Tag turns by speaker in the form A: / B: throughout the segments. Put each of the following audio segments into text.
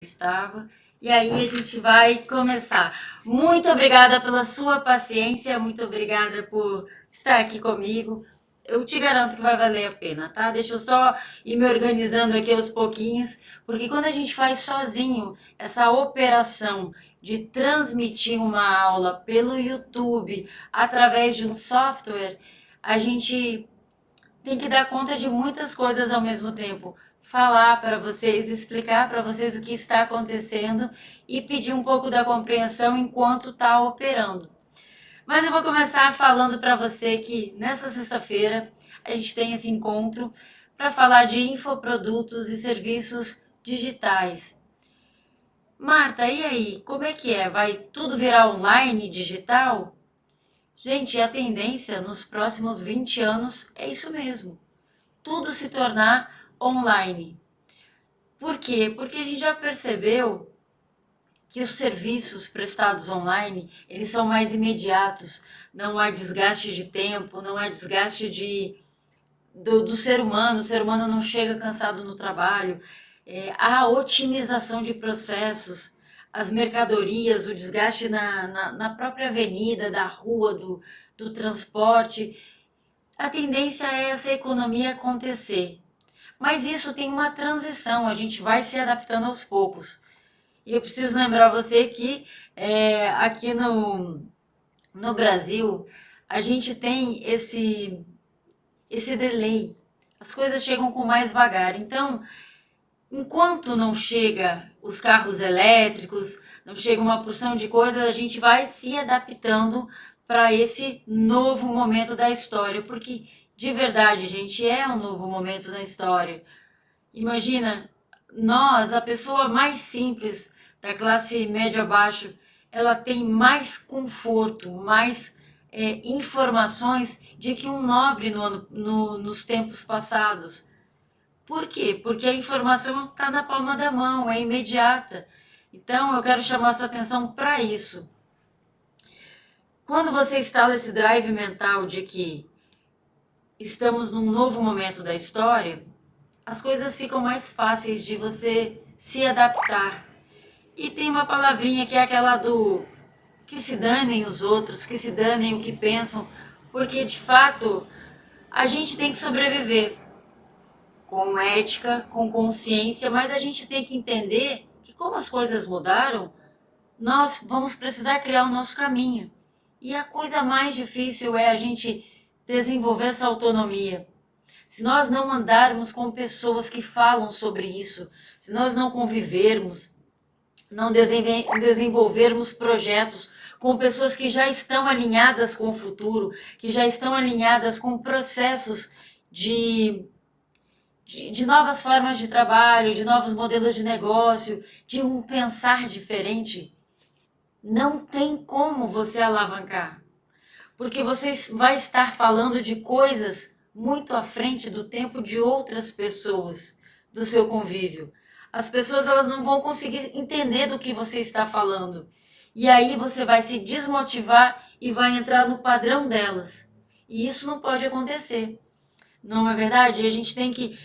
A: estava. E aí a gente vai começar. Muito obrigada pela sua paciência, muito obrigada por estar aqui comigo. Eu te garanto que vai valer a pena, tá? Deixa eu só ir me organizando aqui aos pouquinhos, porque quando a gente faz sozinho essa operação de transmitir uma aula pelo YouTube através de um software, a gente tem que dar conta de muitas coisas ao mesmo tempo. Falar para vocês, explicar para vocês o que está acontecendo e pedir um pouco da compreensão enquanto está operando. Mas eu vou começar falando para você que nessa sexta-feira a gente tem esse encontro para falar de infoprodutos e serviços digitais. Marta, e aí, como é que é? Vai tudo virar online, digital? Gente, a tendência nos próximos 20 anos é isso mesmo. Tudo se tornar online. Por quê? Porque a gente já percebeu que os serviços prestados online, eles são mais imediatos. Não há desgaste de tempo, não há desgaste do ser humano. O ser humano não chega cansado no trabalho. Há otimização de processos, as mercadorias, o desgaste na própria avenida, da rua, do transporte. A tendência é essa economia acontecer. Mas isso tem uma transição, a gente vai se adaptando aos poucos. E eu preciso lembrar você que aqui no Brasil a gente tem esse delay. As coisas chegam com mais vagar. Então, enquanto não chega os carros elétricos, não chega uma porção de coisas, a gente vai se adaptando para esse novo momento da história, porque de verdade, gente, é um novo momento na história. Imagina, nós, a pessoa mais simples da classe média abaixo, ela tem mais conforto, mais informações de que um nobre nos tempos passados. Por quê? Porque a informação está na palma da mão, é imediata. Então, eu quero chamar a sua atenção para isso. Quando você instala esse drive mental de que estamos num novo momento da história, as coisas ficam mais fáceis de você se adaptar. E tem uma palavrinha que é aquela do que se danem os outros, que se danem o que pensam, porque de fato a gente tem que sobreviver com ética, com consciência, mas a gente tem que entender que como as coisas mudaram, nós vamos precisar criar o nosso caminho. E a coisa mais difícil é a gente desenvolver essa autonomia. Se nós não andarmos com pessoas que falam sobre isso, se nós não convivermos, não desenvolvermos projetos com pessoas que já estão alinhadas com o futuro, que já estão alinhadas com processos de novas formas de trabalho, de novos modelos de negócio, de um pensar diferente, não tem como você alavancar. Porque você vai estar falando de coisas muito à frente do tempo de outras pessoas, do seu convívio. As pessoas elas não vão conseguir entender do que você está falando. E aí você vai se desmotivar e vai entrar no padrão delas. E isso não pode acontecer. Não é verdade? A gente tem que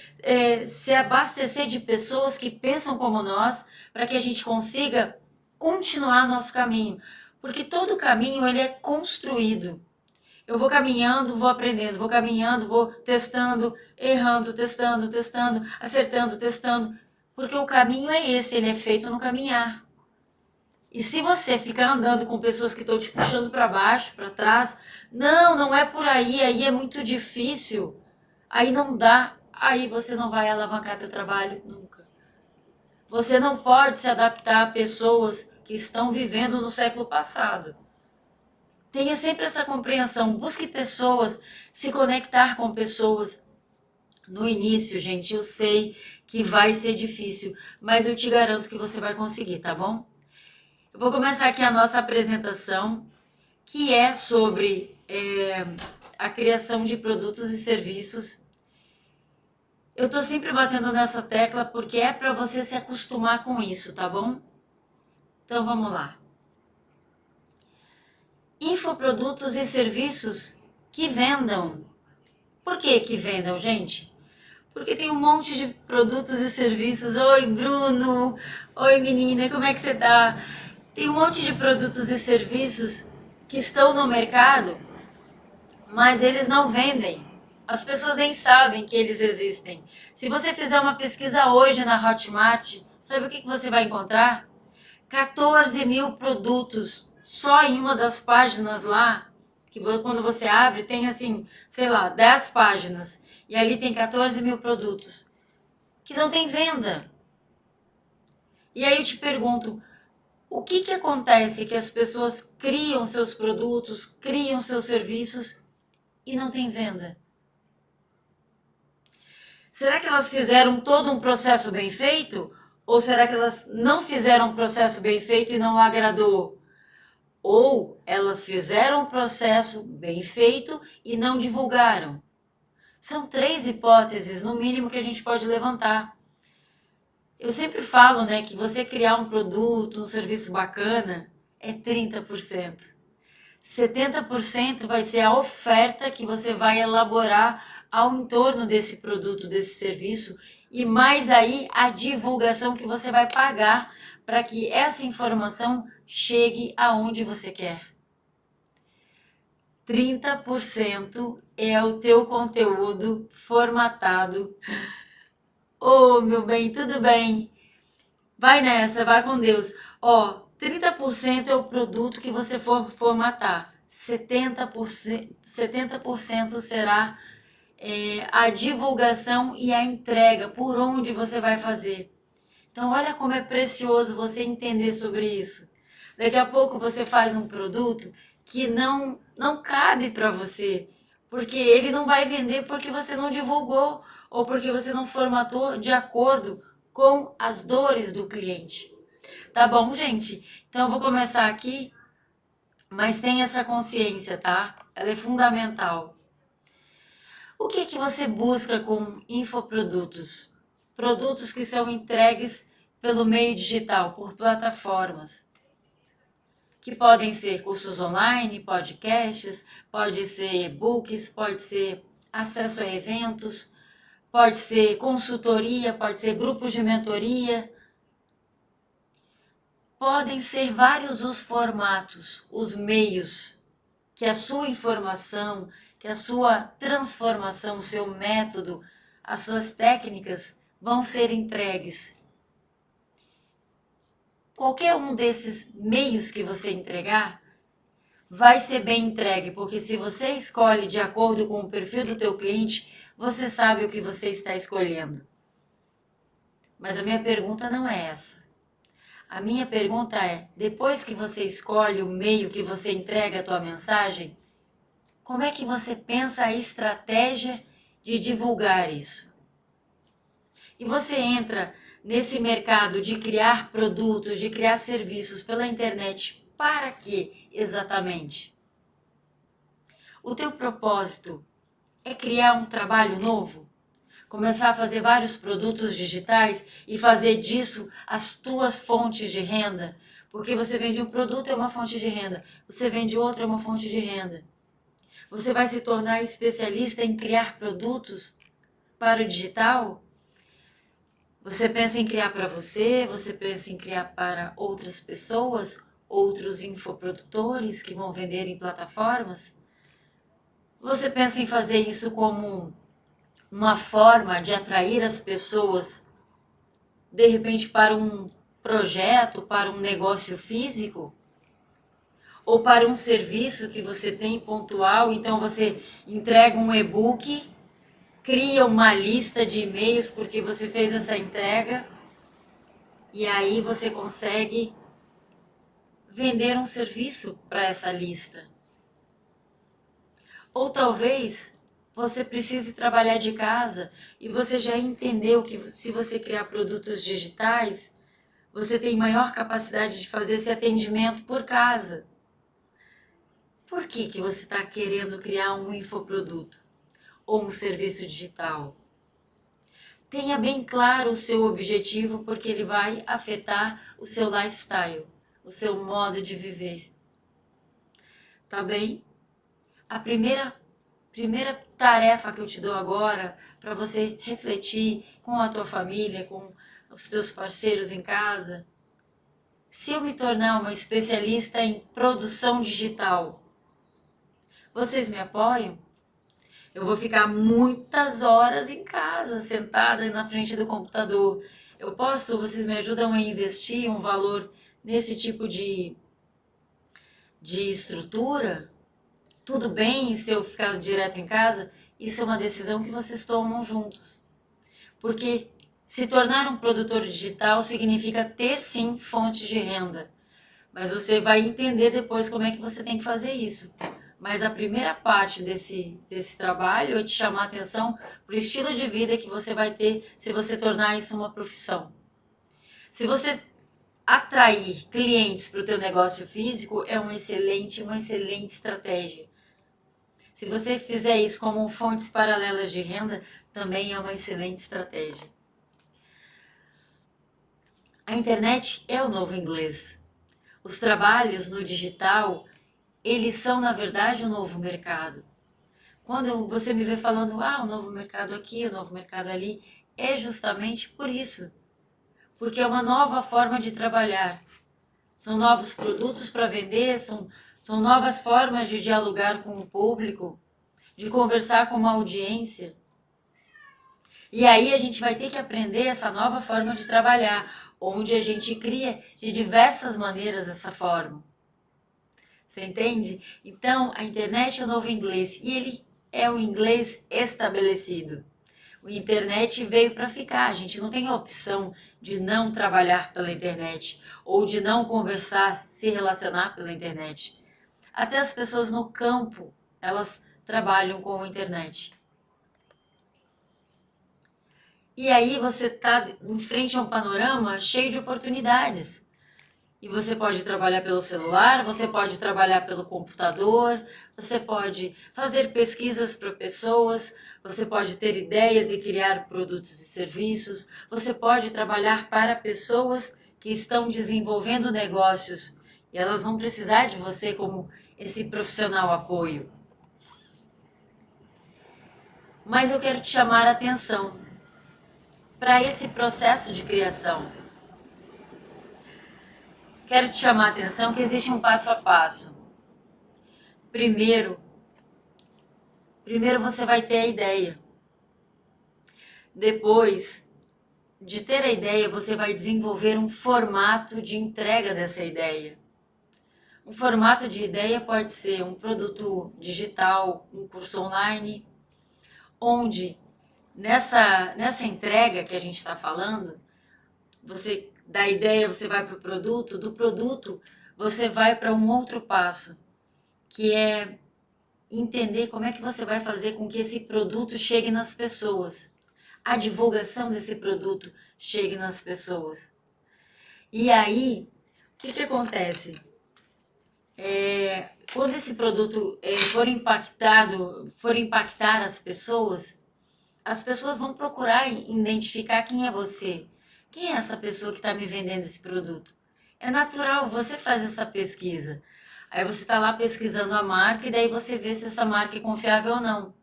A: se abastecer de pessoas que pensam como nós para que a gente consiga continuar nosso caminho. Porque todo caminho ele é construído. Eu vou caminhando, vou aprendendo, vou caminhando, vou testando, errando, testando, acertando, testando. Porque o caminho é esse, ele é feito no caminhar. E se você ficar andando com pessoas que estão te puxando para baixo, para trás, não é por aí é muito difícil, aí não dá, aí você não vai alavancar teu trabalho nunca. Você não pode se adaptar a pessoas que estão vivendo no século passado. Tenha sempre essa compreensão, busque pessoas, se conectar com pessoas. No início, gente, eu sei que vai ser difícil, mas eu te garanto que você vai conseguir, tá bom? Eu vou começar aqui a nossa apresentação, que é sobre a criação de produtos e serviços. Eu tô sempre batendo nessa tecla porque é para você se acostumar com isso, tá bom? Então vamos lá. Infoprodutos e serviços que vendam. Por que vendam, gente? Porque tem um monte de produtos e serviços. Oi, Bruno! Oi, menina, como é que você tá? Tem um monte de produtos e serviços que estão no mercado, mas eles não vendem. As pessoas nem sabem que eles existem. Se você fizer uma pesquisa hoje na Hotmart, sabe o que você vai encontrar? 14 mil produtos só em uma das páginas lá, que quando você abre tem assim, sei lá, 10 páginas, e ali tem 14 mil produtos, que não tem venda. E aí eu te pergunto, o que acontece que as pessoas criam seus produtos, criam seus serviços e não tem venda? Será que elas fizeram todo um processo bem feito? Ou será que elas não fizeram um processo bem feito e não agradou? Ou elas fizeram um processo bem feito e não divulgaram? São 3 hipóteses, no mínimo, que a gente pode levantar. Eu sempre falo, né, que você criar um produto, um serviço bacana, é 30%. 70% vai ser a oferta que você vai elaborar ao entorno desse produto, desse serviço, e mais aí a divulgação que você vai pagar para que essa informação chegue aonde você quer. 30% é o teu conteúdo formatado. Ô, meu bem, tudo bem? Vai nessa, vai com Deus. Ó, 30% é o produto que você for formatar. 70% será a divulgação e a entrega, por onde você vai fazer. Então, olha como é precioso você entender sobre isso. Daqui a pouco você faz um produto que não cabe para você, porque ele não vai vender porque você não divulgou ou porque você não formatou de acordo com as dores do cliente. Tá bom, gente? Então eu vou começar aqui, mas tenha essa consciência, tá? Ela é fundamental. O que você busca com infoprodutos? Produtos que são entregues pelo meio digital, por plataformas, que podem ser cursos online, podcasts, pode ser e-books, pode ser acesso a eventos, pode ser consultoria, pode ser grupos de mentoria. Podem ser vários os formatos, os meios que a sua informação, que a sua transformação, o seu método, as suas técnicas vão ser entregues. Qualquer um desses meios que você entregar vai ser bem entregue, porque se você escolhe de acordo com o perfil do teu cliente, você sabe o que você está escolhendo. Mas a minha pergunta não é essa. A minha pergunta é, depois que você escolhe o meio que você entrega a tua mensagem, como é que você pensa a estratégia de divulgar isso? E você entra nesse mercado de criar produtos, de criar serviços pela internet, para quê exatamente? O teu propósito é criar um trabalho novo? Começar a fazer vários produtos digitais e fazer disso as tuas fontes de renda? Porque você vende um produto, é uma fonte de renda. Você vende outro, é uma fonte de renda. Você vai se tornar especialista em criar produtos para o digital? Você pensa em criar para você? Você pensa em criar para outras pessoas? Outros infoprodutores que vão vender em plataformas? Você pensa em fazer isso como uma forma de atrair as pessoas, de repente, para um projeto, para um negócio físico? Ou para um serviço que você tem pontual, então você entrega um e-book, cria uma lista de e-mails porque você fez essa entrega, e aí você consegue vender um serviço para essa lista. Ou talvez você precise trabalhar de casa e você já entendeu que se você criar produtos digitais, você tem maior capacidade de fazer esse atendimento por casa. Por que você está querendo criar um infoproduto ou um serviço digital? Tenha bem claro o seu objetivo, porque ele vai afetar o seu lifestyle, o seu modo de viver. Tá bem? A primeira primeira tarefa que eu te dou agora para você refletir com a tua família, com os teus parceiros em casa. Se eu me tornar uma especialista em produção digital, vocês me apoiam? Eu vou ficar muitas horas em casa, sentada na frente do computador. Vocês me ajudam a investir um valor nesse tipo de estrutura? Tudo bem se eu ficar direto em casa? Isso é uma decisão que vocês tomam juntos. Porque se tornar um produtor digital significa ter sim fonte de renda. Mas você vai entender depois como é que você tem que fazer isso. Mas a primeira parte desse trabalho é te chamar a atenção para o estilo de vida que você vai ter se você tornar isso uma profissão. Se você atrair clientes para o teu negócio físico, é uma excelente estratégia. Se você fizer isso como fontes paralelas de renda, também é uma excelente estratégia. A internet é o novo inglês. Os trabalhos no digital, eles são, na verdade, o novo mercado. Quando você me vê falando, o novo mercado aqui, o novo mercado ali, é justamente por isso. Porque é uma nova forma de trabalhar. São novos produtos para vender, são novas formas de dialogar com o público, de conversar com uma audiência. E aí a gente vai ter que aprender essa nova forma de trabalhar, onde a gente cria de diversas maneiras essa forma. Você entende? Então, a internet é o novo inglês e ele é o inglês estabelecido. A internet veio para ficar, a gente não tem a opção de não trabalhar pela internet ou de não conversar, se relacionar pela internet. Até as pessoas no campo, elas trabalham com a internet. E aí você está em frente a um panorama cheio de oportunidades. E você pode trabalhar pelo celular, você pode trabalhar pelo computador, você pode fazer pesquisas para pessoas, você pode ter ideias e criar produtos e serviços, você pode trabalhar para pessoas que estão desenvolvendo negócios e elas vão precisar de você como esse profissional apoio. Mas eu quero te chamar a atenção para esse processo de criação. Quero te chamar a atenção que existe um passo a passo. Primeiro você vai ter a ideia. Depois de ter a ideia, você vai desenvolver um formato de entrega dessa ideia. Um formato de ideia pode ser um produto digital, um curso online, onde nessa entrega que a gente está falando, você da ideia você vai para o produto, do produto você vai para um outro passo, que é entender como é que você vai fazer com que esse produto chegue nas pessoas, a divulgação desse produto chegue nas pessoas. E aí, o que acontece? Quando esse produto for impactar as pessoas vão procurar identificar quem é você. Quem é essa pessoa que está me vendendo esse produto? É natural, você faz essa pesquisa. Aí você está lá pesquisando a marca e daí você vê se essa marca é confiável ou não.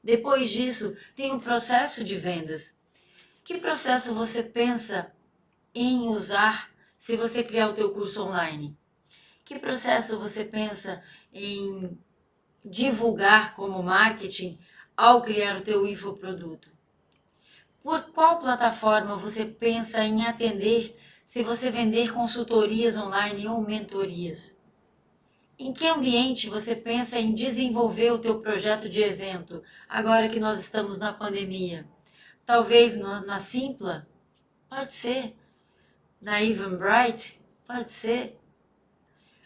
A: Depois disso, tem um processo de vendas. Que processo você pensa em usar se você criar o teu curso online? Que processo você pensa em divulgar como marketing ao criar o teu infoproduto? Por qual plataforma você pensa em atender se você vender consultorias online ou mentorias? Em que ambiente você pensa em desenvolver o teu projeto de evento, agora que nós estamos na pandemia? Talvez na Simpla? Pode ser. Na Eventbrite? Pode ser.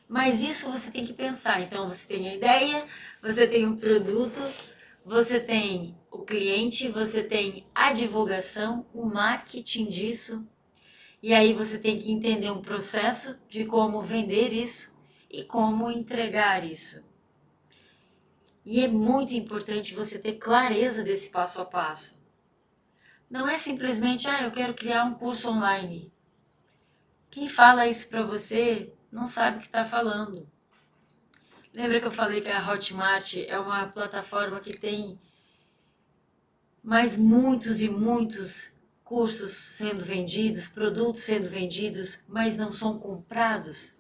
A: Mas isso você tem que pensar. Então você tem a ideia, você tem o produto, você tem o cliente, você tem a divulgação, o marketing disso. E aí você tem que entender um processo de como vender isso e como entregar isso. E é muito importante você ter clareza desse passo a passo. Não é simplesmente, eu quero criar um curso online. Quem fala isso para você não sabe o que está falando. Lembra que eu falei que a Hotmart é uma plataforma que tem mais muitos e muitos cursos sendo vendidos, produtos sendo vendidos, mas não são comprados?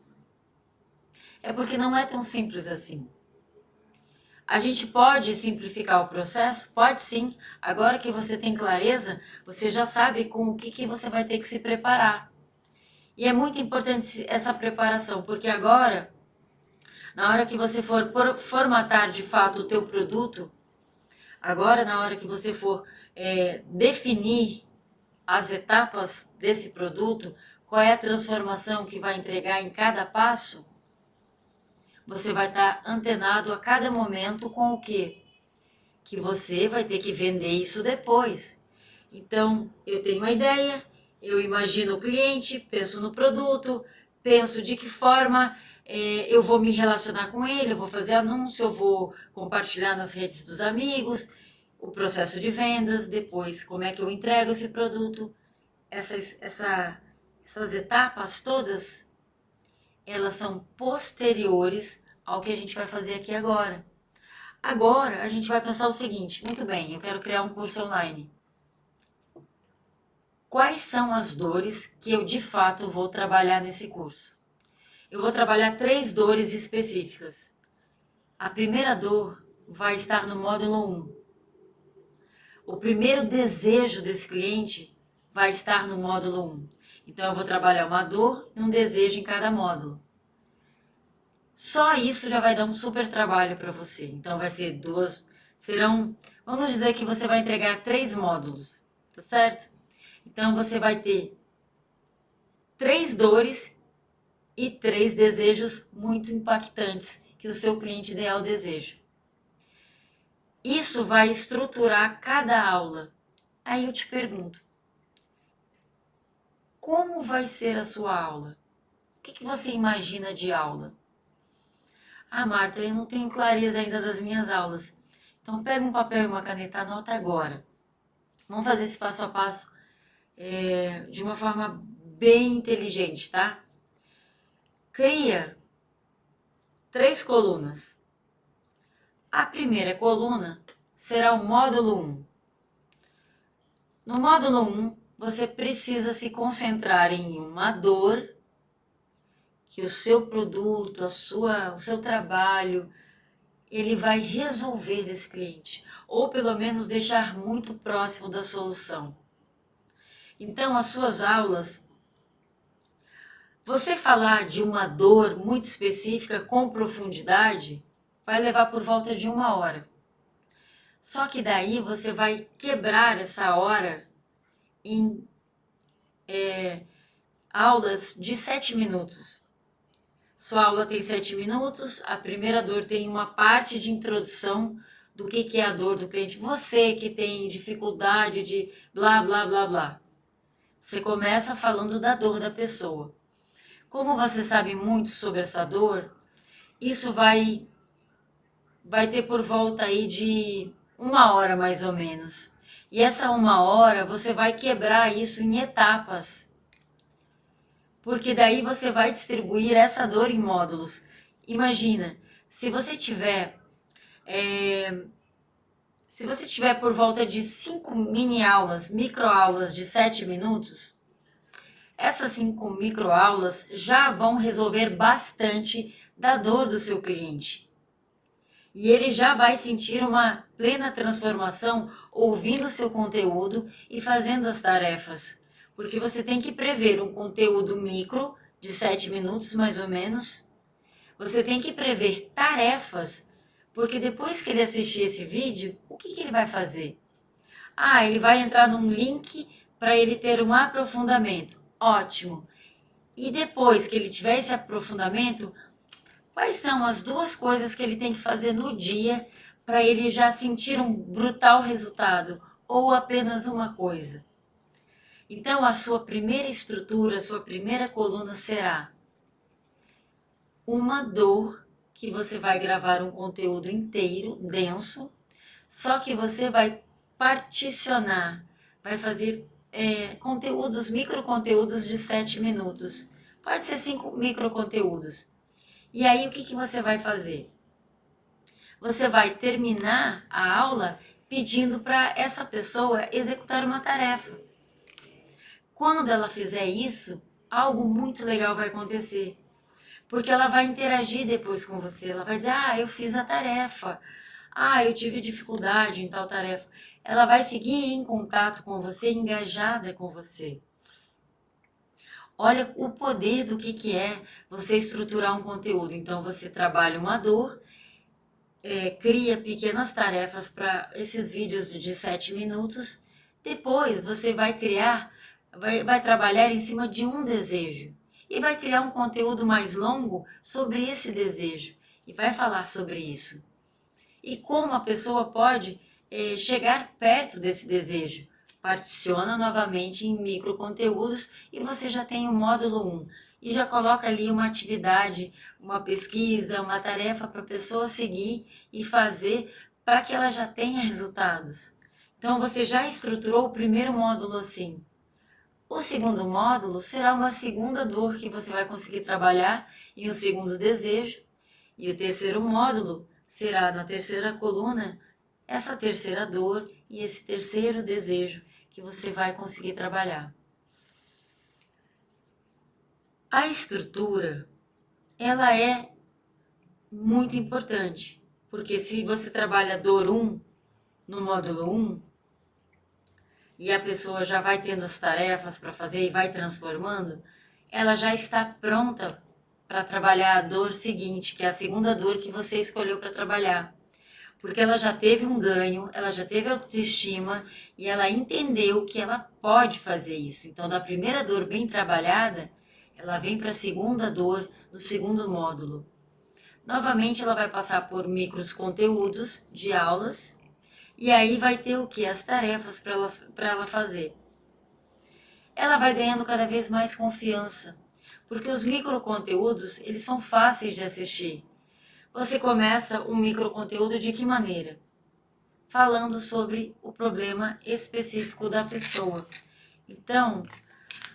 A: É porque não é tão simples assim. A gente pode simplificar o processo? Pode sim. Agora que você tem clareza, você já sabe com o que você vai ter que se preparar. E é muito importante essa preparação, porque agora, na hora que você for formatar de fato o teu produto, agora na hora que você for definir as etapas desse produto, qual é a transformação que vai entregar em cada passo, você vai estar antenado a cada momento com o quê? Que você vai ter que vender isso depois. Então, eu tenho uma ideia, eu imagino o cliente, penso no produto, penso de que forma eu vou me relacionar com ele, eu vou fazer anúncio, eu vou compartilhar nas redes dos amigos, o processo de vendas, depois como é que eu entrego esse produto. Essas etapas todas, elas são posteriores ao que a gente vai fazer aqui agora. Agora a gente vai pensar o seguinte: muito bem, eu quero criar um curso online. Quais são as dores que eu de fato vou trabalhar nesse curso? Eu vou trabalhar 3 dores específicas. A primeira dor vai estar no módulo 1. O primeiro desejo desse cliente vai estar no módulo 1. Então eu vou trabalhar uma dor e um desejo em cada módulo. Só isso já vai dar um super trabalho para você. Então vai ser vamos dizer que você vai entregar 3 módulos, tá certo? Então você vai ter 3 dores e 3 desejos muito impactantes que o seu cliente ideal deseja. Isso vai estruturar cada aula. Aí eu te pergunto, como vai ser a sua aula? O que você imagina de aula? Ah, Marta, eu não tenho clareza ainda das minhas aulas. Então pega um papel e uma caneta, anota agora. Vamos fazer esse passo a passo de uma forma bem inteligente, tá? Cria 3 colunas. A primeira coluna será o módulo 1. No módulo 1, você precisa se concentrar em uma dor que o seu produto, o seu trabalho, ele vai resolver desse cliente, ou pelo menos deixar muito próximo da solução. Então, as suas aulas, você falar de uma dor muito específica com profundidade, vai levar por volta de 1 hora. Só que daí você vai quebrar essa hora em aulas de 7 minutos. Sua aula tem 7 minutos, a primeira dor tem uma parte de introdução do que é a dor do cliente. Você que tem dificuldade de blá, blá, blá, blá. Você começa falando da dor da pessoa. Como você sabe muito sobre essa dor, isso vai ter por volta aí de 1 hora mais ou menos. E essa 1 hora você vai quebrar isso em etapas. Porque daí você vai distribuir essa dor em módulos. Imagina, se você tiver por volta de 5 mini-aulas, microaulas de 7 minutos, essas 5 microaulas já vão resolver bastante da dor do seu cliente. E ele já vai sentir uma plena transformação ouvindo o seu conteúdo e fazendo as tarefas. Porque você tem que prever um conteúdo micro, de 7 minutos mais ou menos. Você tem que prever tarefas, porque depois que ele assistir esse vídeo, o que ele vai fazer? Ah, ele vai entrar num link para ele ter um aprofundamento. Ótimo! E depois que ele tiver esse aprofundamento, quais são as 2 coisas que ele tem que fazer no dia para ele já sentir um brutal resultado? Ou apenas uma coisa? Então, a sua primeira estrutura, a sua primeira coluna será uma dor que você vai gravar um conteúdo inteiro, denso, só que você vai particionar, vai fazer microconteúdos de 7 minutos. Pode ser 5 microconteúdos. E aí, o que você vai fazer? você vai terminar a aula pedindo para essa pessoa executar uma tarefa. Quando ela fizer isso, algo muito legal vai acontecer, porque ela vai interagir depois com você, ela vai dizer, ah, eu fiz a tarefa, ah, eu tive dificuldade em tal tarefa. Ela vai seguir em contato com você, engajada com você. Olha o poder do que é você estruturar um conteúdo. Então você trabalha uma dor, cria pequenas tarefas para esses vídeos de 7 minutos. Depois você vai criar, vai trabalhar em cima de um desejo. E vai criar um conteúdo mais longo sobre esse desejo. E vai falar sobre isso. E como a pessoa pode chegar perto desse desejo. Particiona novamente em micro conteúdos e você já tem o módulo 1. E já coloca ali uma atividade, uma pesquisa, uma tarefa para a pessoa seguir e fazer para que ela já tenha resultados. Então você já estruturou o primeiro módulo assim. O segundo módulo será uma segunda dor que você vai conseguir trabalhar e um segundo desejo. E o terceiro módulo será na terceira coluna essa terceira dor e esse terceiro desejo que você vai conseguir trabalhar. A estrutura, ela é muito importante, porque se você trabalha dor 1 no módulo 1, e a pessoa já vai tendo as tarefas para fazer e vai transformando, ela já está pronta para trabalhar a dor seguinte, que é a segunda dor que você escolheu para trabalhar. Porque ela já teve um ganho, ela já teve autoestima e ela entendeu que ela pode fazer isso. Então, da primeira dor bem trabalhada, ela vem para a segunda dor no segundo módulo. Novamente, ela vai passar por micros conteúdos de aulas e aí vai ter o que? As tarefas para ela fazer. Ela vai ganhando cada vez mais confiança, porque os microconteúdos, eles são fáceis de assistir. Você começa um microconteúdo de que maneira? Falando sobre o problema específico da pessoa. Então,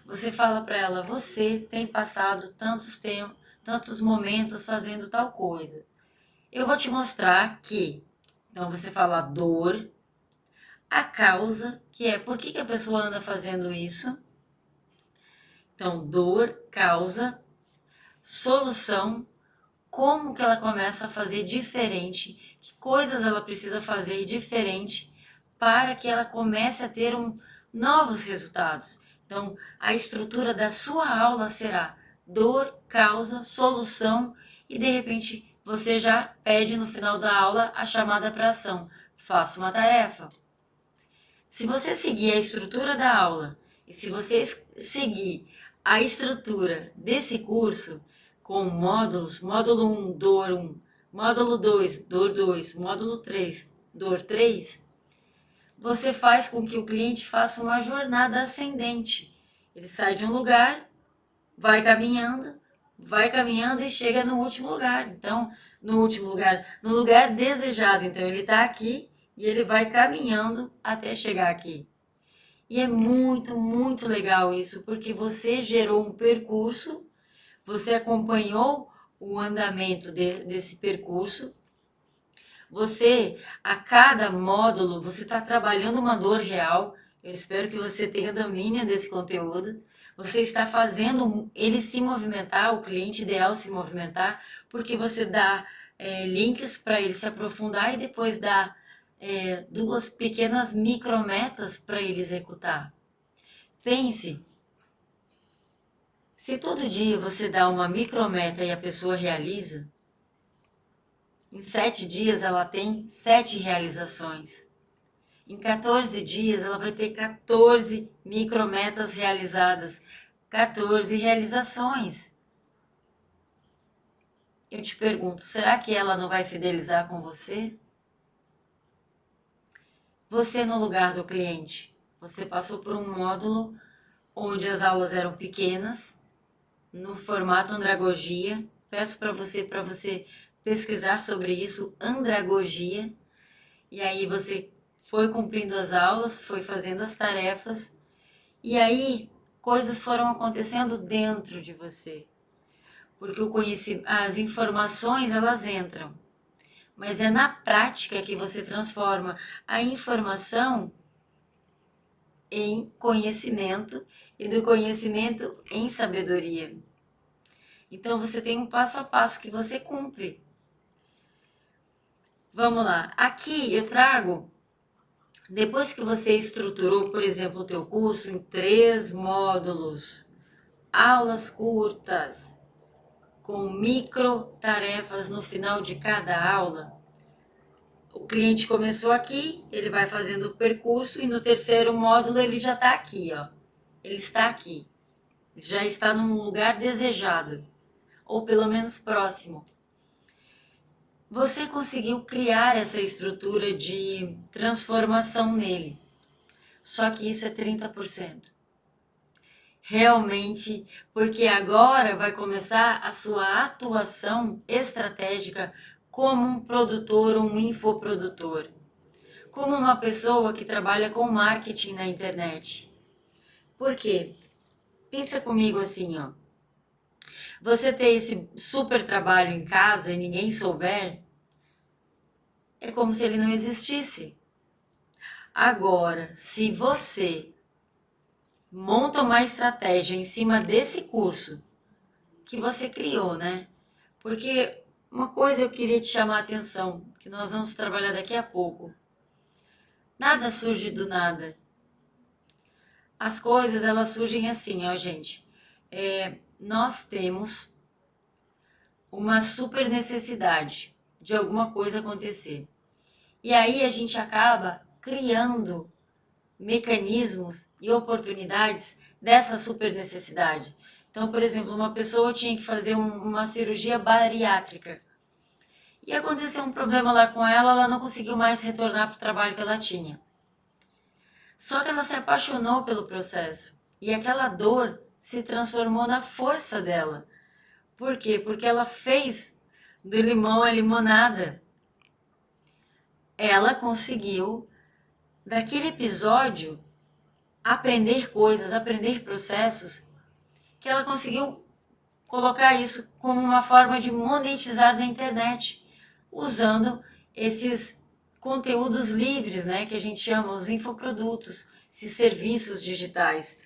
A: você fala para ela, você tem passado tantos momentos fazendo tal coisa. Eu vou te mostrar que, então você fala dor, a causa, que é por que a pessoa anda fazendo isso. Então, dor, causa, solução, como que ela começa a fazer diferente, que coisas ela precisa fazer diferente para que ela comece a ter novos resultados. Então, a estrutura da sua aula será dor, causa, solução e de repente você já pede no final da aula a chamada para ação. Faça uma tarefa. Se você seguir a estrutura da aula e se você seguir a estrutura desse curso, com módulos, módulo 1, dor 1, módulo 2, dor 2, módulo 3, dor 3, você faz com que o cliente faça uma jornada ascendente. Ele sai de um lugar, vai caminhando e chega no último lugar. Então, no lugar desejado. Então, ele está aqui e ele vai caminhando até chegar aqui. E é muito, muito legal isso, porque você gerou um percurso. Você acompanhou o andamento desse percurso. Você, a cada módulo, você está trabalhando uma dor real. Eu espero que você tenha domínio desse conteúdo. Você está fazendo ele se movimentar, o cliente ideal se movimentar, porque você dá links para ele se aprofundar e depois dá duas pequenas micrometas para ele executar. Pense. Se todo dia você dá uma micrometa e a pessoa realiza, em 7 dias ela tem 7 realizações. Em 14 dias ela vai ter 14 micrometas realizadas, 14 realizações. Eu te pergunto, será que ela não vai fidelizar com você? Você no lugar do cliente, você passou por um módulo onde as aulas eram pequenas, no formato andragogia. Peço para você pesquisar sobre isso, andragogia. E aí você foi cumprindo as aulas, foi fazendo as tarefas. E aí coisas foram acontecendo dentro de você. Porque as informações, elas entram. mas é na prática que você transforma a informação em conhecimento e do conhecimento em sabedoria. Então você tem um passo a passo que você cumpre. Vamos lá, aqui eu trago, depois que você estruturou, por exemplo, o teu curso em 3 módulos, aulas curtas, com micro tarefas no final de cada aula. O cliente começou aqui, ele vai fazendo o percurso e no 3º módulo ele já está aqui, ó. Ele está aqui, já está num lugar desejado, ou pelo menos próximo. Você conseguiu criar essa estrutura de transformação nele, só que isso é 30%. Realmente, porque agora vai começar a sua atuação estratégica como um produtor, um infoprodutor, como uma pessoa que trabalha com marketing na internet. Por quê? Pensa comigo assim, ó. Você ter esse super trabalho em casa e ninguém souber, é como se ele não existisse. Agora, se você monta uma estratégia em cima desse curso que você criou, né? Porque uma coisa eu queria te chamar a atenção, que nós vamos trabalhar daqui a pouco. Nada surge do nada. As coisas, elas surgem assim, ó, gente. Nós temos uma super necessidade de alguma coisa acontecer. E aí a gente acaba criando mecanismos e oportunidades dessa super necessidade. Então, por exemplo, uma pessoa tinha que fazer uma cirurgia bariátrica. E aconteceu um problema lá com ela, ela não conseguiu mais retornar para o trabalho que ela tinha. Só que ela se apaixonou pelo processo. E aquela dor se transformou na força dela. Por quê? Porque ela fez do limão a limonada. Ela conseguiu, daquele episódio, aprender coisas, aprender processos, que ela conseguiu colocar isso como uma forma de monetizar na internet, usando esses conteúdos livres, né, que a gente chama os infoprodutos, esses serviços digitais.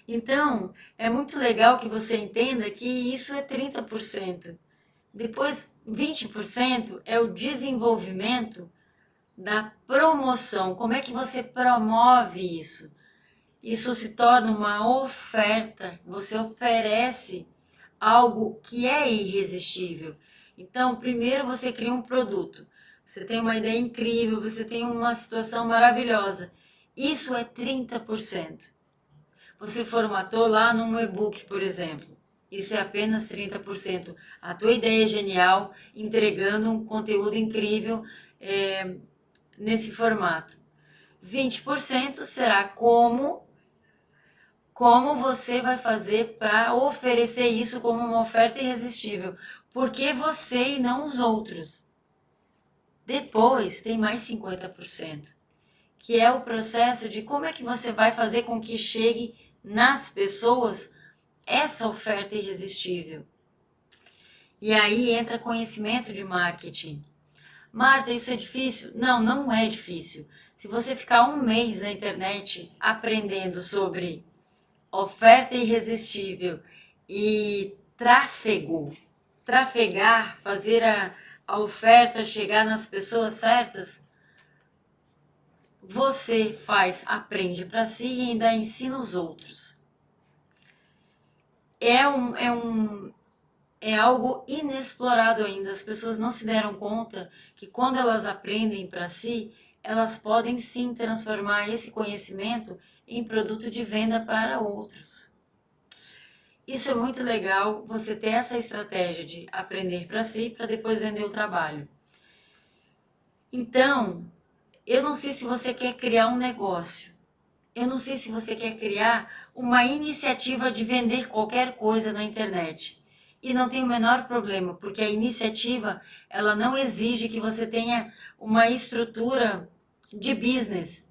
A: Então, é muito legal que você entenda que isso é 30%. Depois, 20% é o desenvolvimento da promoção. Como é que você promove isso? Isso se torna uma oferta, você oferece algo que é irresistível. Então, primeiro você cria um produto, você tem uma ideia incrível, você tem uma situação maravilhosa. Isso é 30%. Você formatou lá num e-book, por exemplo. Isso é apenas 30%. A tua ideia é genial, entregando um conteúdo incrível nesse formato. 20% será como você vai fazer para oferecer isso como uma oferta irresistível. Por que você e não os outros? Depois tem mais 50%, que é o processo de como é que você vai fazer com que chegue nas pessoas essa oferta irresistível. E aí entra conhecimento de marketing. Marta, isso é difícil? Não, não é difícil. Se você ficar um mês na internet aprendendo sobre oferta irresistível e trafegar, fazer a oferta chegar nas pessoas certas, você aprende para si e ainda ensina os outros. É algo inexplorado ainda. As pessoas não se deram conta que quando elas aprendem para si, elas podem sim transformar esse conhecimento em produto de venda para outros. Isso é muito legal, você ter essa estratégia de aprender para si para depois vender o trabalho. Então, eu não sei se você quer criar um negócio. Eu não sei se você quer criar uma iniciativa de vender qualquer coisa na internet. E não tem o menor problema, porque a iniciativa, ela não exige que você tenha uma estrutura de business.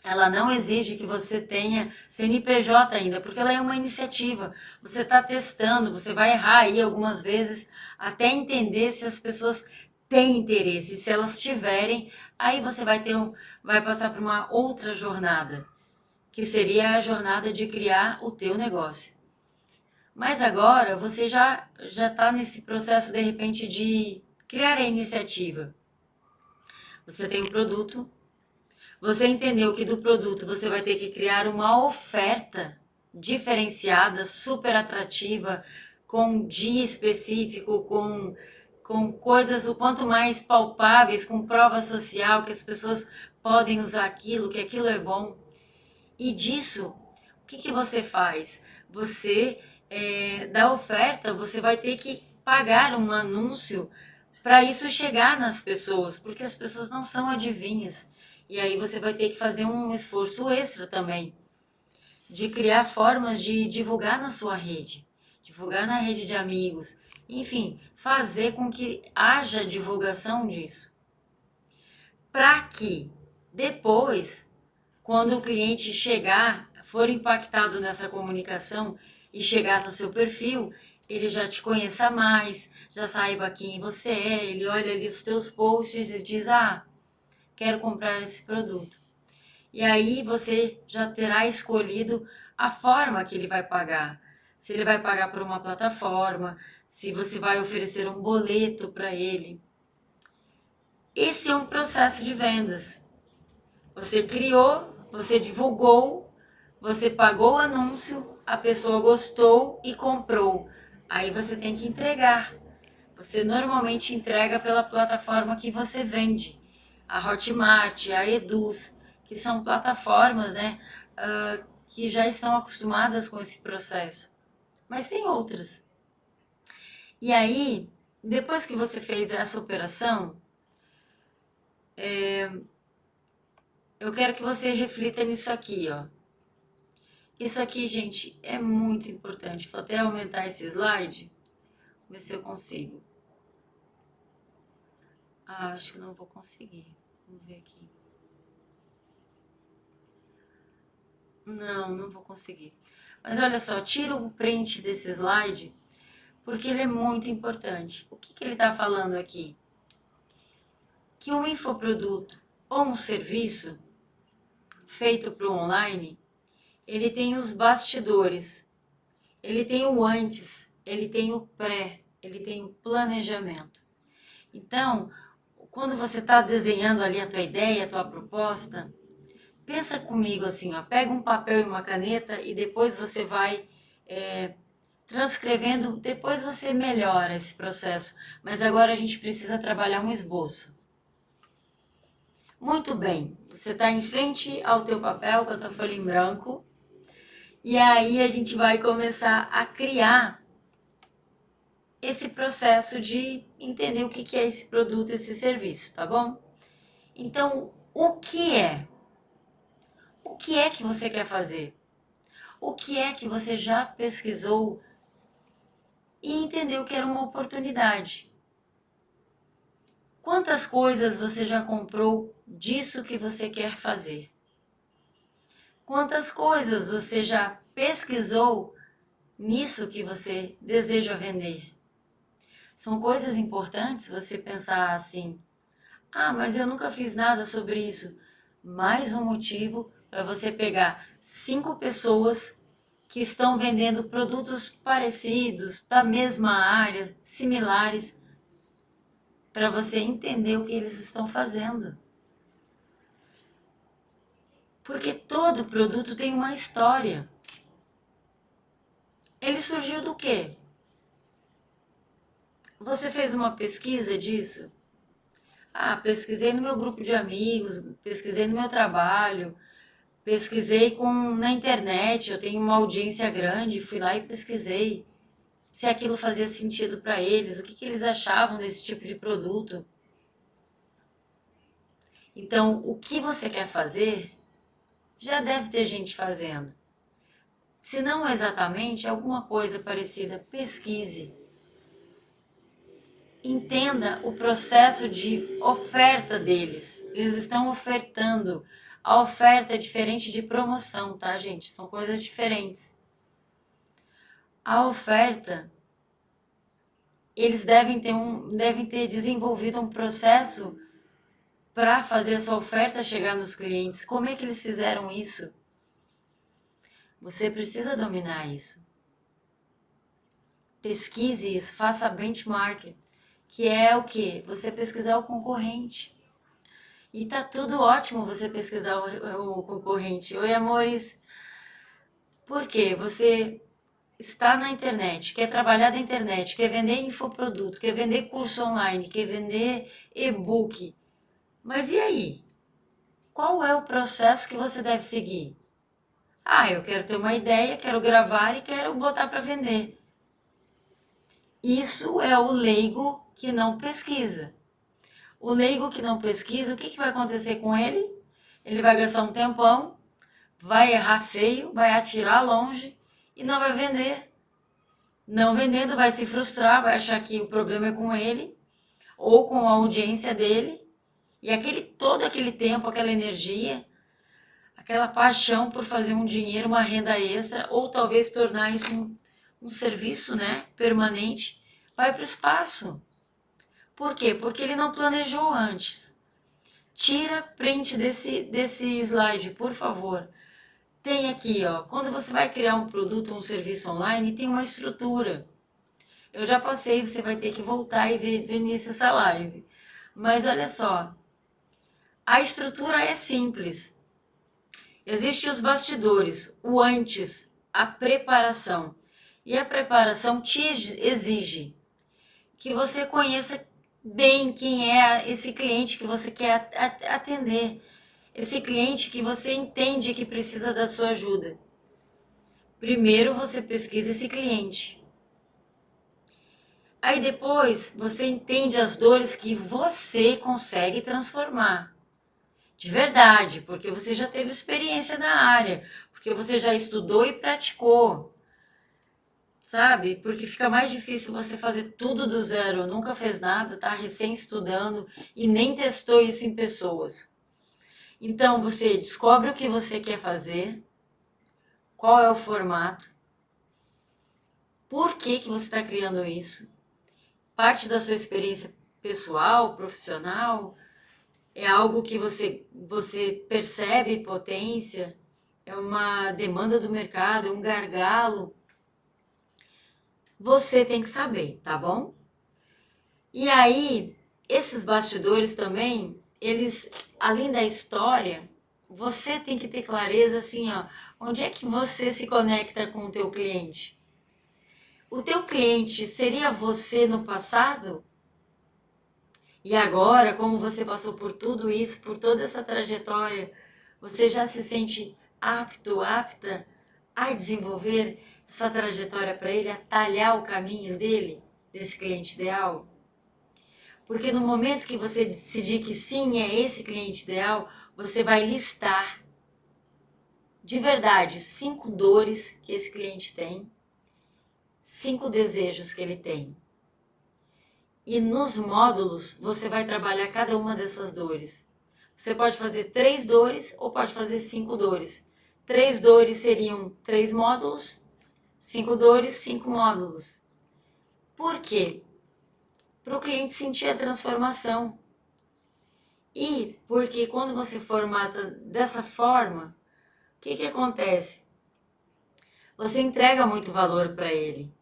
A: Ela não exige que você tenha CNPJ ainda, porque ela é uma iniciativa. Você está testando, você vai errar aí algumas vezes até entender se as pessoas têm interesse. Se elas tiverem, aí você vai passar por uma outra jornada, que seria a jornada de criar o teu negócio. Mas agora você já está nesse processo, de repente, de criar a iniciativa. Você tem um produto, você entendeu que do produto você vai ter que criar uma oferta diferenciada, super atrativa, com um dia específico, com coisas o quanto mais palpáveis, com prova social, que as pessoas podem usar aquilo, que aquilo é bom. E disso, o que você faz? Você, da oferta, você vai ter que pagar um anúncio para isso chegar nas pessoas, porque as pessoas não são adivinhas. E aí você vai ter que fazer um esforço extra também, de criar formas de divulgar na sua rede, divulgar na rede de amigos, enfim, fazer com que haja divulgação disso. Para que depois, quando o cliente chegar, for impactado nessa comunicação e chegar no seu perfil, ele já te conheça mais, já saiba quem você é, ele olha ali os teus posts e diz, quero comprar esse produto. E aí você já terá escolhido a forma que ele vai pagar. Se ele vai pagar por uma plataforma, se você vai oferecer um boleto para ele. Esse é um processo de vendas. Você criou, você divulgou, você pagou o anúncio, a pessoa gostou e comprou. Aí você tem que entregar. Você normalmente entrega pela plataforma que você vende. A Hotmart, a Eduz, que são plataformas, né, que já estão acostumadas com esse processo. Mas tem outras. E aí, depois que você fez essa operação, eu quero que você reflita nisso aqui, ó. Isso aqui, gente, é muito importante. Vou até aumentar esse slide, ver se eu consigo. Acho que não vou conseguir. Vamos ver aqui. Não vou conseguir. Mas olha só, tira o print desse slide, porque ele é muito importante. O que ele está falando aqui? Que um infoproduto ou um serviço feito para o online, ele tem os bastidores, ele tem o antes, ele tem o pré, ele tem o planejamento. Então, quando você está desenhando ali a tua ideia, a tua proposta, pensa comigo assim, ó, pega um papel e uma caneta e depois você vai transcrevendo, depois você melhora esse processo. Mas agora a gente precisa trabalhar um esboço. Muito bem, você está em frente ao teu papel, com a tua folha em branco, e aí a gente vai começar a criar esse processo de entender o que é esse produto, esse serviço, tá bom? Então, o que é? O que é que você quer fazer? O que é que você já pesquisou e entendeu que era uma oportunidade? Quantas coisas você já comprou disso que você quer fazer? Quantas coisas você já pesquisou nisso que você deseja vender? São coisas importantes você pensar assim, mas eu nunca fiz nada sobre isso. Mais um motivo para você pegar 5 pessoas que estão vendendo produtos parecidos, da mesma área, similares, para você entender o que eles estão fazendo. Porque todo produto tem uma história. Ele surgiu do quê? Você fez uma pesquisa disso? Pesquisei no meu grupo de amigos, pesquisei no meu trabalho, pesquisei na internet, eu tenho uma audiência grande, fui lá e pesquisei se aquilo fazia sentido para eles, o que eles achavam desse tipo de produto. Então, o que você quer fazer, já deve ter gente fazendo. Se não exatamente, alguma coisa parecida, pesquise. Entenda o processo de oferta deles. Eles estão ofertando. A oferta é diferente de promoção, tá, gente? São coisas diferentes. A oferta, eles devem ter desenvolvido um processo para fazer essa oferta chegar nos clientes. Como é que eles fizeram isso? Você precisa dominar isso. Pesquise isso, faça benchmark, que é o quê? Você pesquisar o concorrente. E tá tudo ótimo você pesquisar o concorrente. Oi, amores. Por quê? Você está na internet, quer trabalhar na internet, quer vender infoproduto, quer vender curso online, quer vender e-book. Mas e aí? Qual é o processo que você deve seguir? Ah, eu quero ter uma ideia, quero gravar e quero botar para vender. Isso é o leigo que não pesquisa. O leigo que não pesquisa, o que vai acontecer com ele? Ele vai gastar um tempão, vai errar feio, vai atirar longe e não vai vender. Não vendendo, vai se frustrar, vai achar que o problema é com ele ou com a audiência dele. E todo aquele tempo, aquela energia, aquela paixão por fazer um dinheiro, uma renda extra, ou talvez tornar isso um serviço, né, permanente, vai para o espaço. Por quê? Porque ele não planejou antes. Tira print desse slide, por favor. Tem aqui, ó, quando você vai criar um produto ou um serviço online, tem uma estrutura. Eu já passei, você vai ter que voltar e ver do início essa live. Mas olha só, a estrutura é simples. Existem os bastidores, o antes, a preparação. E a preparação te exige que você conheça bem quem é esse cliente que você quer atender. Esse cliente que você entende que precisa da sua ajuda. Primeiro você pesquisa esse cliente. Aí depois você entende as dores que você consegue transformar. De verdade, porque você já teve experiência na área, porque você já estudou e praticou, sabe? Porque fica mais difícil você fazer tudo do zero, nunca fez nada, tá recém estudando e nem testou isso em pessoas. Então você descobre o que você quer fazer, qual é o formato, por que você está criando isso, parte da sua experiência pessoal, profissional. É algo que você percebe potência, é uma demanda do mercado, é um gargalo. Você tem que saber, tá bom? E aí, esses bastidores também, eles, além da história, você tem que ter clareza assim, ó, onde é que você se conecta com o teu cliente? O teu cliente seria você no passado? E agora, como você passou por tudo isso, por toda essa trajetória, você já se sente apta a desenvolver essa trajetória para ele, a talhar o caminho dele, desse cliente ideal? Porque no momento que você decidir que sim, é esse cliente ideal, você vai listar de verdade 5 dores que esse cliente tem, 5 desejos que ele tem. E nos módulos, você vai trabalhar cada uma dessas dores. Você pode fazer 3 dores ou pode fazer 5 dores. 3 dores seriam 3 módulos, 5 dores, 5 módulos. Por quê? Para o cliente sentir a transformação. E porque quando você formata dessa forma, o que acontece? Você entrega muito valor para ele.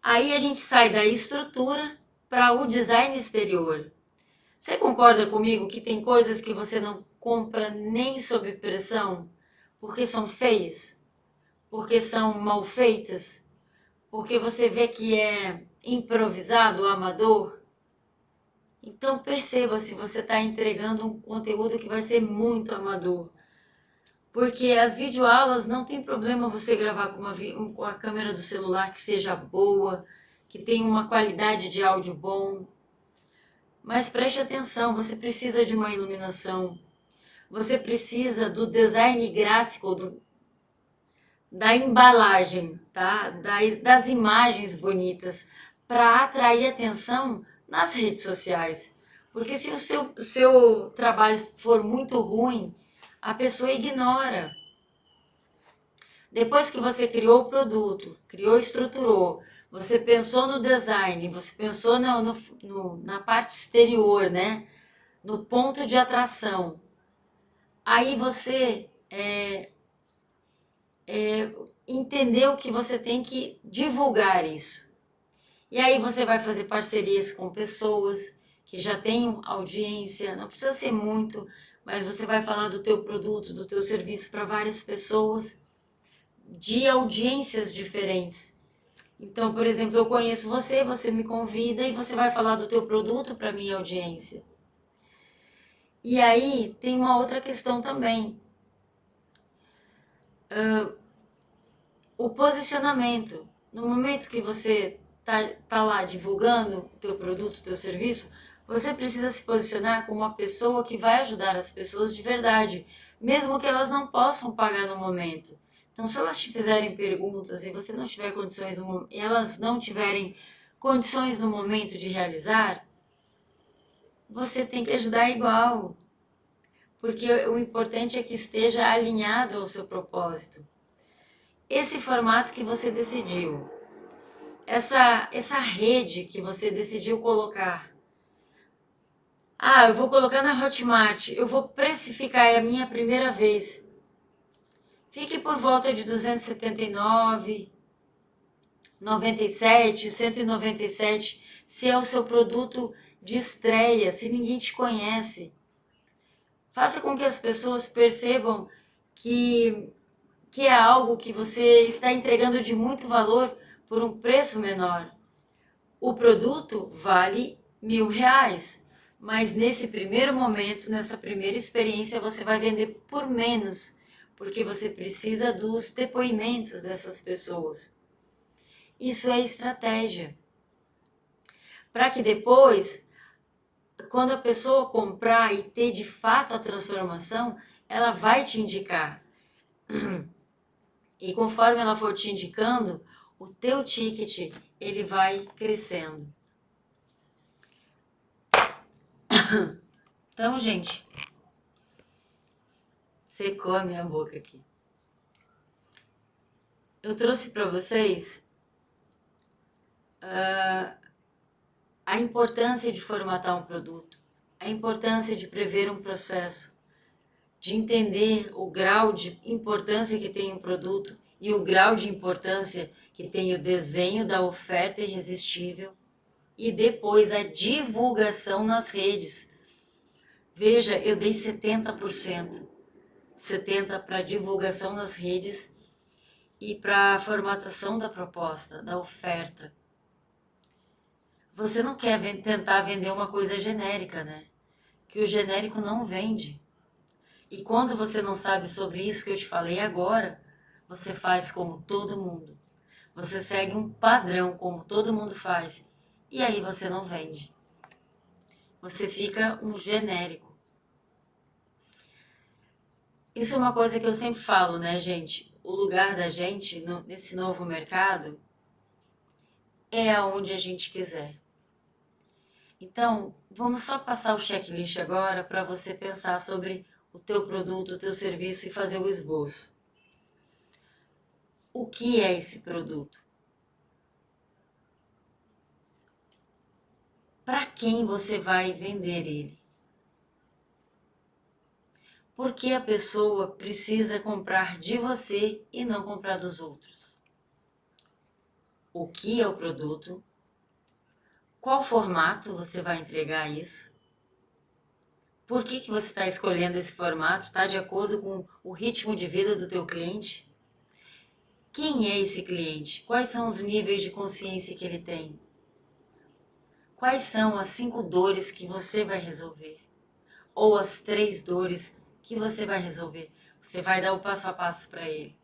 A: Aí a gente sai da estrutura para o design exterior. Você concorda comigo que tem coisas que você não compra nem sob pressão, porque são feias, porque são mal feitas, porque você vê que é improvisado, amador? Então perceba se você está entregando um conteúdo que vai ser muito amador. Porque as videoaulas não tem problema você gravar com a câmera do celular que seja boa, que tenha uma qualidade de áudio bom. Mas preste atenção, você precisa de uma iluminação. Você precisa do design gráfico, da embalagem, tá? Das imagens bonitas, para atrair atenção nas redes sociais. Porque se o seu trabalho for muito ruim, a pessoa ignora. Depois que você criou o produto, estruturou, você pensou no design, você pensou na parte exterior, né? No ponto de atração. Aí você entendeu que você tem que divulgar isso. E aí você vai fazer parcerias com pessoas que já têm audiência, não precisa ser muito, mas você vai falar do teu produto, do teu serviço para várias pessoas de audiências diferentes. Então, por exemplo, eu conheço você, você me convida e você vai falar do teu produto para minha audiência. E aí tem uma outra questão também. O posicionamento. No momento que você tá lá divulgando o teu produto, o teu serviço, você precisa se posicionar como uma pessoa que vai ajudar as pessoas de verdade, mesmo que elas não possam pagar no momento. Então, se elas te fizerem perguntas e você não tiver condições e elas não tiverem condições no momento de realizar, você tem que ajudar igual, porque o importante é que esteja alinhado ao seu propósito. Esse formato que você decidiu, essa rede que você decidiu colocar. Ah, eu vou colocar na Hotmart, eu vou precificar, é a minha primeira vez. Fique por volta de 279, 97, 197, se é o seu produto de estreia, se ninguém te conhece. Faça com que as pessoas percebam que é algo que você está entregando de muito valor por um preço menor. O produto vale R$ 1.000, mas nesse primeiro momento, nessa primeira experiência, você vai vender por menos, porque você precisa dos depoimentos dessas pessoas. Isso é estratégia. Para que depois, quando a pessoa comprar e ter de fato a transformação, ela vai te indicar. E conforme ela for te indicando, o teu ticket ele vai crescendo. Então, gente, secou a minha boca aqui. Eu trouxe para vocês a importância de formatar um produto, a importância de prever um processo, de entender o grau de importância que tem um produto e o grau de importância que tem o desenho da oferta irresistível e depois a divulgação nas redes. Veja, eu dei 70%. 70% para divulgação nas redes e para a formatação da proposta, da oferta. Você não quer tentar vender uma coisa genérica, né? Que o genérico não vende. E quando você não sabe sobre isso que eu te falei agora, você faz como todo mundo. Você segue um padrão como todo mundo faz. E aí você não vende. Você fica um genérico. Isso é uma coisa que eu sempre falo, né, gente? O lugar da gente nesse novo mercado é aonde a gente quiser. Então, vamos só passar o checklist agora para você pensar sobre o teu produto, o teu serviço e fazer o esboço. O que é esse produto? Para quem você vai vender ele? Por que a pessoa precisa comprar de você e não comprar dos outros? O que é o produto? Qual formato você vai entregar isso? Por que você está escolhendo esse formato? Está de acordo com o ritmo de vida do teu cliente? Quem é esse cliente? Quais são os níveis de consciência que ele tem? Quais são as 5 dores que você vai resolver? Ou as 3 dores que você vai resolver? Você vai dar o passo a passo para ele.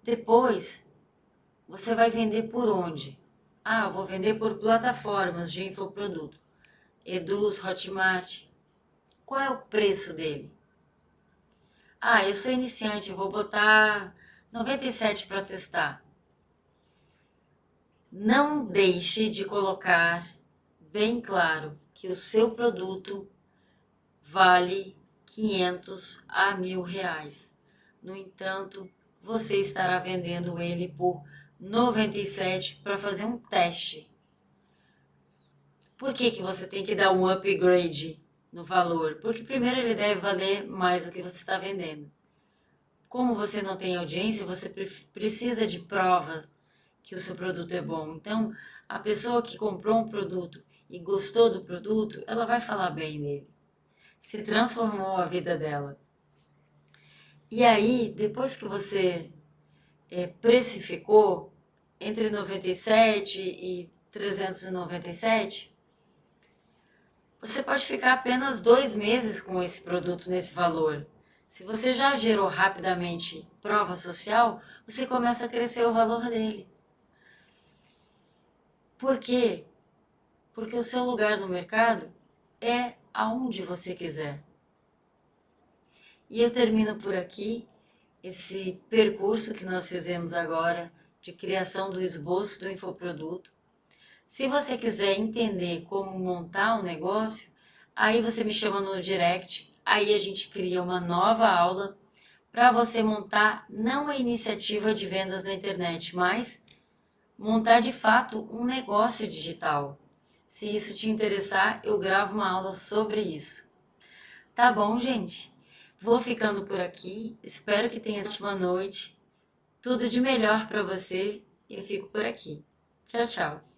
A: Depois, você vai vender por onde? Ah, eu vou vender por plataformas de infoproduto. Eduz, Hotmart. Qual é o preço dele? Ah, eu sou iniciante, eu vou botar 97 para testar. Não deixe de colocar bem claro que o seu produto vale 500 a R$ 1.000. No entanto, você estará vendendo ele por 97 para fazer um teste. Por que que você tem que dar um upgrade no valor? Porque primeiro ele deve valer mais do que você está vendendo. Como você não tem audiência, você precisa de prova que o seu produto é bom. Então, a pessoa que comprou um produto e gostou do produto, ela vai falar bem dele. Se transformou a vida dela. E aí, depois que você precificou entre 97 e 397, você pode ficar apenas 2 meses com esse produto nesse valor. Se você já gerou rapidamente prova social, você começa a crescer o valor dele. Por quê? Porque o seu lugar no mercado é aonde você quiser. E eu termino por aqui esse percurso que nós fizemos agora de criação do esboço do infoproduto. Se você quiser entender como montar um negócio, aí você me chama no direct, aí a gente cria uma nova aula para você montar não a iniciativa de vendas na internet, mas montar de fato um negócio digital. Se isso te interessar, eu gravo uma aula sobre isso. Tá bom, gente? Vou ficando por aqui. Espero que tenha uma ótima noite. Tudo de melhor para você. E eu fico por aqui. Tchau, tchau.